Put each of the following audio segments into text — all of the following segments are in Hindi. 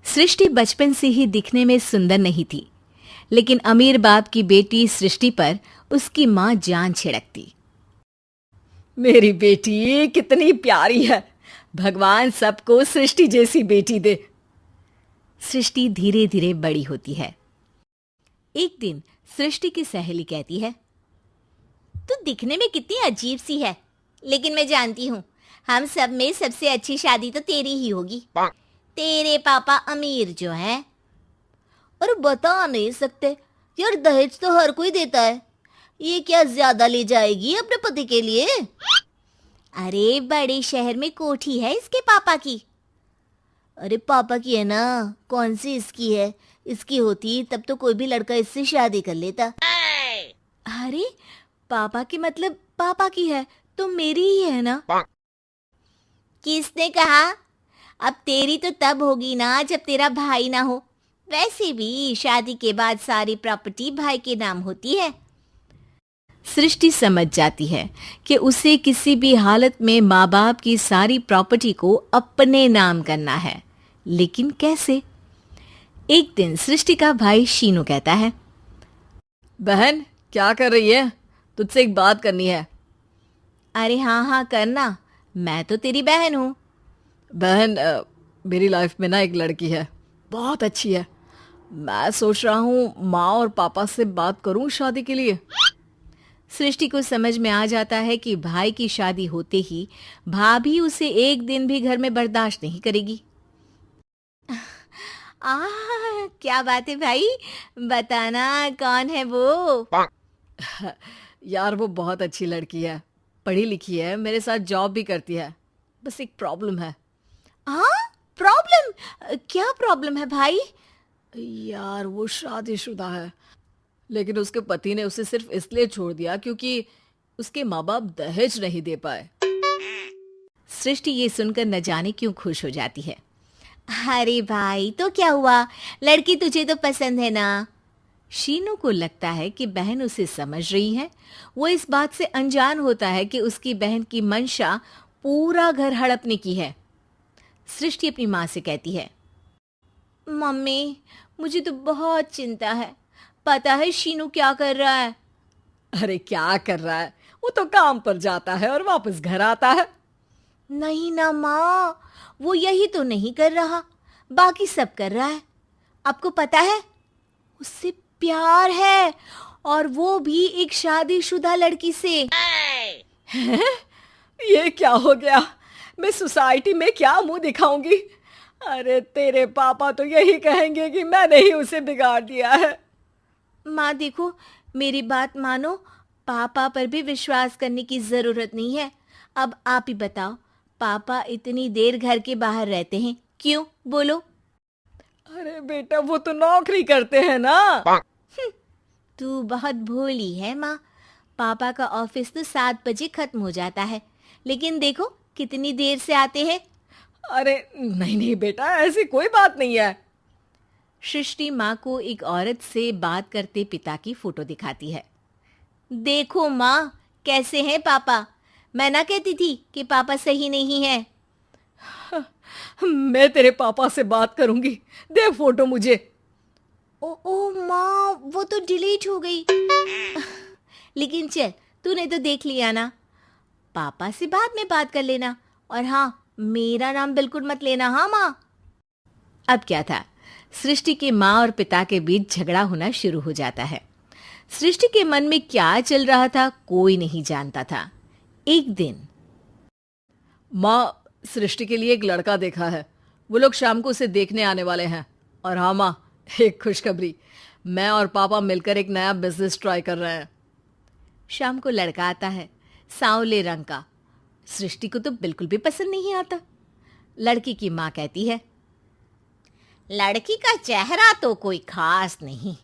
सृष्टि बचपन से ही दिखने में सुंदर नहीं थी, लेकिन अमीर बाप की बेटी सृष्टि पर उसकी माँ जान छिड़कती। मेरी बेटी कितनी प्यारी है, भगवान सबको सृष्टि जैसी बेटी दे। सृष्टि धीरे धीरे बड़ी होती है। एक दिन सृष्टि की सहेली कहती है, तू दिखने में कितनी अजीब सी है, लेकिन मैं जानती हूँ हम सब में सबसे अच्छी शादी तो तेरी ही होगी। तेरे पापा अमीर जो हैं। और बता नहीं सकते यार, दहेज तो हर कोई देता है, ये क्या ज्यादा ले जाएगी अपने पति के लिए? अरे बड़े शहर में कोठी है इसके पापा की। अरे पापा की है ना, कौन सी इसकी है? इसकी होती तब तो कोई भी लड़का इससे शादी कर लेता। अरे पापा की मतलब पापा की है तो मेरी ही है ना? किसने कहा? अब तेरी तो तब होगी ना जब तेरा भाई ना हो। वैसे भी शादी के बाद सारी प्रॉपर्टी भाई के नाम होती है। सृष्टि समझ जाती है कि उसे किसी भी हालत में माँ बाप की सारी प्रॉपर्टी को अपने नाम करना है, लेकिन कैसे? एक दिन सृष्टि का भाई शीनू कहता है, बहन क्या कर रही है? तुझसे एक बात करनी है। अरे हाँ हाँ करना, मैं तो तेरी बहन हूँ। बहन मेरी लाइफ में ना एक लड़की है, बहुत अच्छी है। मैं सोच रहा हूँ माँ और पापा से बात करूँ शादी के लिए। सृष्टि को समझ में आ जाता है कि भाई की शादी होते ही भाभी उसे एक दिन भी घर में बर्दाश्त नहीं करेगी। क्या बात है भाई, बताना कौन है वो? यार वो बहुत अच्छी लड़की है, पढ़ी लिखी है, मेरे साथ जॉब भी करती है। बस एक प्रॉब्लम है। प्रॉब्लम? क्या प्रॉब्लम है भाई? यार वो शादीशुदा है, लेकिन उसके पति ने उसे सिर्फ इसलिए छोड़ दिया क्योंकि उसके माँ बाप दहेज नहीं दे पाए। सृष्टि ये सुनकर न जाने क्यों खुश हो जाती है। अरे भाई तो क्या हुआ, लड़की तुझे तो पसंद है ना? शीनू को लगता है कि बहन उसे समझ रही है। वो इस बात से अनजान होता है कि उसकी बहन की मंशा पूरा घर हड़पने की है। सृष्टि अपनी माँ से कहती है, मम्मी मुझे तो बहुत चिंता है। पता है शीनू क्या कर रहा है? अरे क्या कर रहा है? वो तो काम पर जाता है और वापस घर आता है। नहीं ना माँ, वो यही तो नहीं कर रहा, बाकी सब कर रहा है। आपको पता है उससे प्यार है, और वो भी एक शादीशुदा लड़की से। ये क्या हो गया? मैं सोसाइटी में क्या मुंह दिखाऊंगी? अरे तेरे पापा तो यही कहेंगे कि मैंने ही उसे बिगाड़ दिया है। माँ देखो, मेरी बात मानो, पापा पर भी विश्वास करने की जरूरत नहीं है। अब आप ही बताओ, पापा इतनी देर घर के बाहर रहते हैं क्यों? बोलो। अरे बेटा वो तो नौकरी करते हैं ना। तू बहुत भोली है माँ। पापा का ऑफिस तो 7 बजे खत्म हो जाता है, लेकिन देखो कितनी देर से आते हैं। अरे नहीं नहीं बेटा, ऐसी कोई बात नहीं है। सृष्टि माँ को एक औरत से बात करते पिता की फोटो दिखाती है। देखो माँ, कैसे हैं पापा? मैं ना कहती थी कि पापा सही नहीं है। मैं तेरे पापा से बात करूंगी, दे फोटो मुझे। ओ माँ, वो तो डिलीट हो गई। लेकिन चल, तूने तो देख लिया ना। पापा से बाद में बात कर लेना, और हाँ, मेरा नाम बिल्कुल मत लेना। हाँ माँ। अब क्या था, सृष्टि के माँ और पिता के बीच झगड़ा होना शुरू हो जाता है। सृष्टि के मन में क्या चल रहा था कोई नहीं जानता था। एक दिन, माँ सृष्टि के लिए एक लड़का देखा है, वो लोग शाम को उसे देखने आने वाले हैं। और हाँ माँ, एक खुशखबरी, मैं और पापा मिलकर एक नया बिजनेस ट्राई कर रहे हैं। शाम को लड़का आता है, सांवले रंग का। सृष्टि को तो बिल्कुल भी पसंद नहीं आता। लड़की की माँ कहती है, लड़की का चेहरा तो कोई खास नहीं,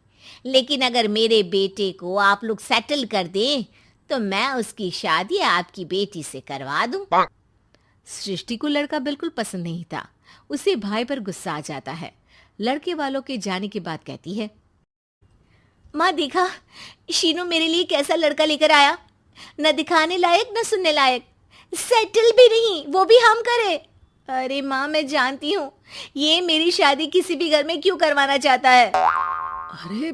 लेकिन अगर मेरे बेटे को आप लोग सेटल कर दें तो मैं उसकी शादी आपकी बेटी से करवा दूं। सृष्टि को लड़का बिल्कुल पसंद नहीं था। उसे भाई पर गुस्सा आ जाता है। लड़के वालों के जाने के बाद कहती है, माँ देखा, शीनू मेरे लिए कैसा लड़का लेकर आया, न दिखाने लायक न सुनने लायक, सेटल भी नहीं, वो भी हम करें। अरे माँ, मैं जानती हूँ ये मेरी शादी किसी भी घर में क्यों करवाना चाहता है। अरे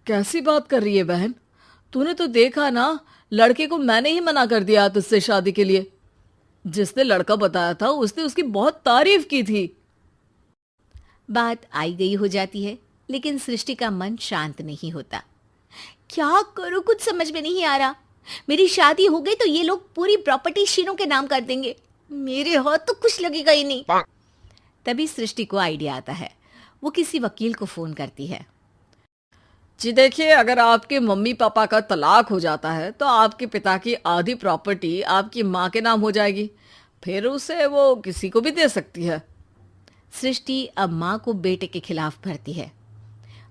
कैसी बात कर रही है बहन? तूने तो देखा ना, लड़के को मैंने ही मना कर दिया तुझसे शादी के लिए। जिसने लड़का बताया था उसने उसकी बहुत तारीफ की थी। बात आई गई हो जाती है, लेकिन सृष्टि का मन शांत नहीं होता। क्या करूं, कुछ समझ में नहीं आ रहा। मेरी शादी हो गई तो ये लोग पूरी प्रॉपर्टी शीनू के नाम कर देंगे, मेरे हाथ तो कुछ लगेगा ही नहीं। तभी सृष्टि को आइडिया आता है। वो किसी वकील को फोन करती है। जी देखिए, अगर आपके मम्मी पापा का तलाक हो जाता है तो आपके पिता की आधी प्रॉपर्टी आपकी माँ के नाम हो जाएगी, फिर उसे वो किसी को भी दे सकती है। सृष्टि अब माँ को बेटे के खिलाफ भरती है।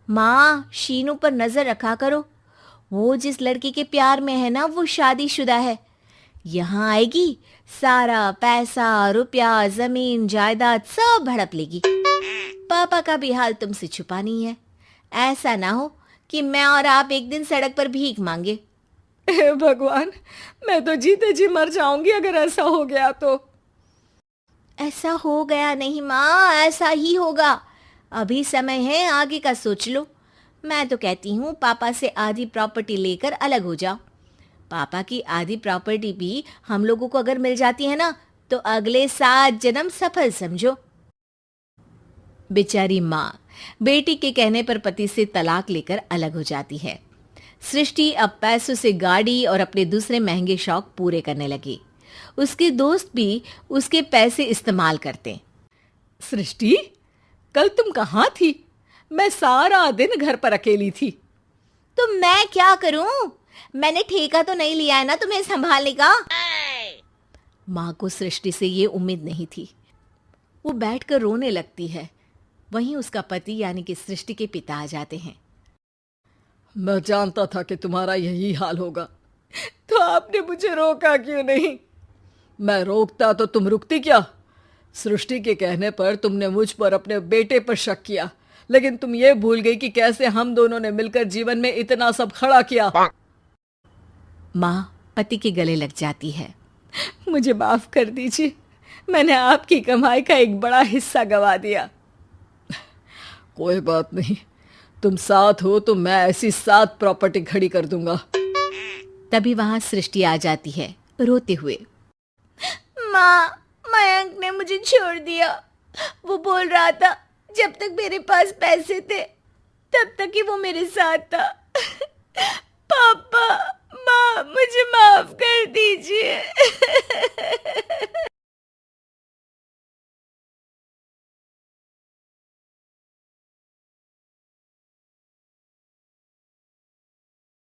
माँ, शीनू पर नजर रखा करो, वो जिस लड़की के प्यार में है ना वो शादीशुदा है। यहाँ आएगी, सारा पैसा रुपया जमीन जायदाद सब हड़प लेगी। पापा का भी हाल तुमसे छुपा नहीं है। ऐसा ना हो कि मैं और आप एक दिन सड़क पर भीख मांगे। हे भगवान, मैं तो जीते जी मर जाऊंगी अगर ऐसा हो गया तो। ऐसा हो गया नहीं माँ, ऐसा ही होगा। अभी समय है, आगे का सोच लो। मैं तो कहती हूँ पापा से आधी प्रॉपर्टी लेकर अलग हो जाओ। पापा की आधी प्रॉपर्टी भी हम लोगों को अगर मिल जाती है ना तो अगले 7 जन्म सफल समझो। बेचारी माँ बेटी के कहने पर पति से तलाक लेकर अलग हो जाती है। सृष्टि अब पैसों से गाड़ी और अपने दूसरे महंगे शौक पूरे करने लगी। उसके दोस्त भी उसके पैसे इस्तेमाल करते। सृष्टि, कल तुम कहाँ थी? मैं सारा दिन घर पर अकेली थी। तो मैं क्या करूं? मैंने ठेका तो नहीं लिया है ना तुम्हें संभालने का। माँ को सृष्टि से ये उम्मीद नहीं थी। वो बैठकर रोने लगती है। वहीं उसका पति यानी कि सृष्टि के पिता आ जाते हैं। मैं जानता था कि तुम्हारा यही हाल होगा, तो आपने मुझे रोका क्यों नहीं? मैं रोकता तो तुम रुकती क्या? सृष्टि के कहने पर तुमने मुझ पर अपने बेटे पर शक किया, लेकिन तुम ये भूल गई कि कैसे हम दोनों ने मिलकर जीवन में इतना सब खड़ा किया। माँ पति के गले लग जाती है। मुझे माफ कर दीजिए, मैंने आपकी कमाई का एक बड़ा हिस्सा गवा दिया। कोई बात नहीं, तुम साथ हो तो मैं ऐसी 7 प्रॉपर्टी खड़ी कर दूंगा। तभी वहां सृष्टि आ जाती है रोते हुए। माँ, मयंक ने मुझे छोड़ दिया। वो बोल रहा था जब तक मेरे पास पैसे थे तब तक ही वो मेरे साथ था। पापा, माँ, मुझे माफ कर दीजिए।